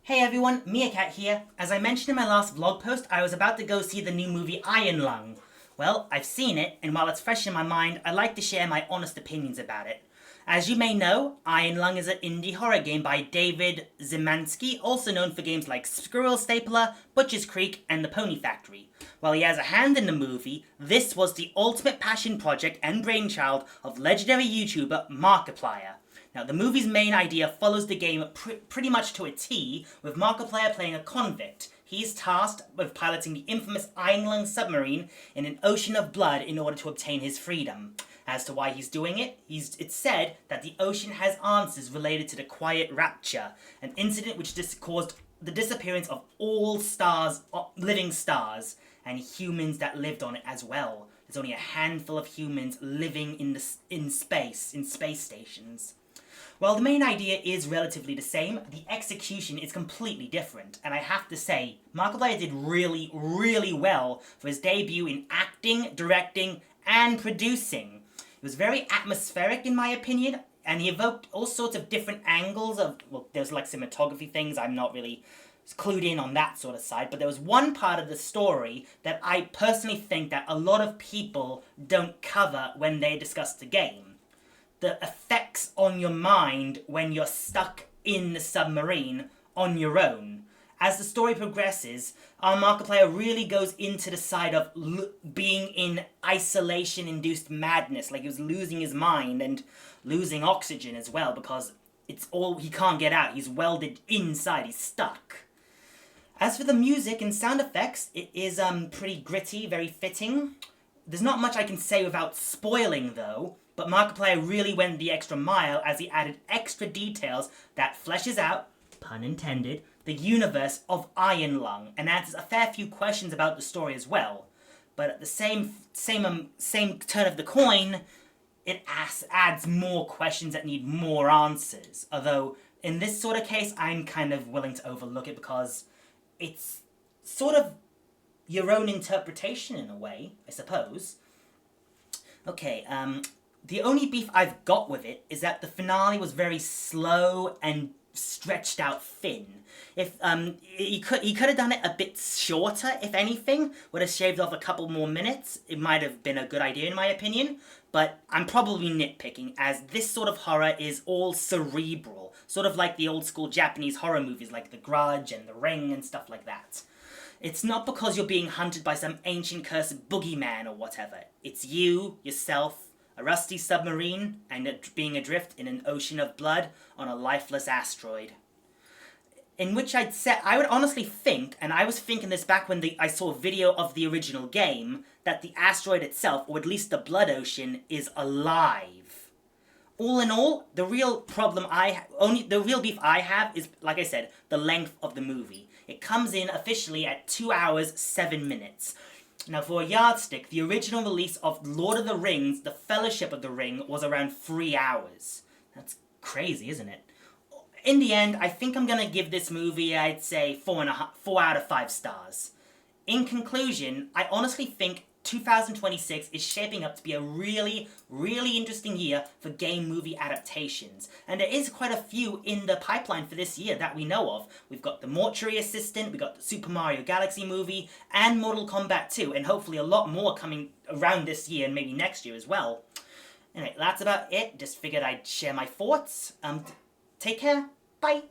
Hey everyone, Meerkat here. As I mentioned in my last vlog post, I was about to go see the new movie Iron Lung. Well, I've seen it, and while it's fresh in my mind, I'd like to share my honest opinions about it. As you may know, Iron Lung is an indie horror game by David Zimansky, also known for games like Squirrel Stapler, Butcher's Creek, and The Pony Factory. While he has a hand in the movie, this was the ultimate passion project and brainchild of legendary YouTuber Markiplier. Now, the movie's main idea follows the game pretty much to a T, with Markiplier playing a convict. He's tasked with piloting the infamous Iron Lung submarine in an ocean of blood in order to obtain his freedom. As to why he's doing it, it's said that the ocean has answers related to the Quiet Rapture, an incident which caused the disappearance of all stars, living stars, and humans that lived on it as well. There's only a handful of humans living in space stations. While the main idea is relatively the same, the execution is completely different, and I have to say, Markiplier did really, really well for his debut in acting, directing, and producing. It was very atmospheric in my opinion, and he evoked all sorts of different angles of, well, there's like cinematography things, I'm not really clued in on that sort of side, but there was one part of the story that I personally think that a lot of people don't cover when they discuss the game. The effects on your mind when you're stuck in the submarine on your own. As the story progresses, our Markiplier really goes into the side of being in isolation-induced madness, like he was losing his mind and losing oxygen as well, because he can't get out, he's welded inside, he's stuck. As for the music and sound effects, it is pretty gritty, very fitting. There's not much I can say without spoiling though, but Markiplier really went the extra mile as he added extra details that fleshes out, pun intended, the universe of Iron Lung, and answers a fair few questions about the story as well. But at the same turn of the coin, it adds more questions that need more answers. Although, in this sort of case, I'm kind of willing to overlook it because it's sort of your own interpretation in a way, I suppose. Okay, the only beef I've got with it is that the finale was very slow and stretched out thin. If he could have done it a bit shorter, if anything, would have shaved off a couple more minutes. It might have been a good idea in my opinion, but I'm probably nitpicking as this sort of horror is all cerebral, sort of like the old school Japanese horror movies like The Grudge and The Ring and stuff like that. It's not because you're being hunted by some ancient cursed boogeyman or whatever. It's you, yourself, a rusty submarine, and being adrift in an ocean of blood on a lifeless asteroid. In which I would honestly think, and I was thinking this back when I saw a video of the original game, that the asteroid itself, or at least the blood ocean, is alive. All in all, the real beef I have is, like I said, the length of the movie. It comes in officially at 2 hours, 7 minutes. Now, for a yardstick, the original release of Lord of the Rings, The Fellowship of the Ring, was around 3 hours. That's crazy, isn't it? In the end, I think I'm going to give this movie, I'd say, 4 out of 5 stars. In conclusion, I honestly think 2026 is shaping up to be a really, really interesting year for game movie adaptations. And there is quite a few in the pipeline for this year that we know of. We've got The Mortuary Assistant, we've got the Super Mario Galaxy movie, and Mortal Kombat 2, and hopefully a lot more coming around this year and maybe next year as well. Anyway, that's about it. Just figured I'd share my thoughts. Take care. Bye.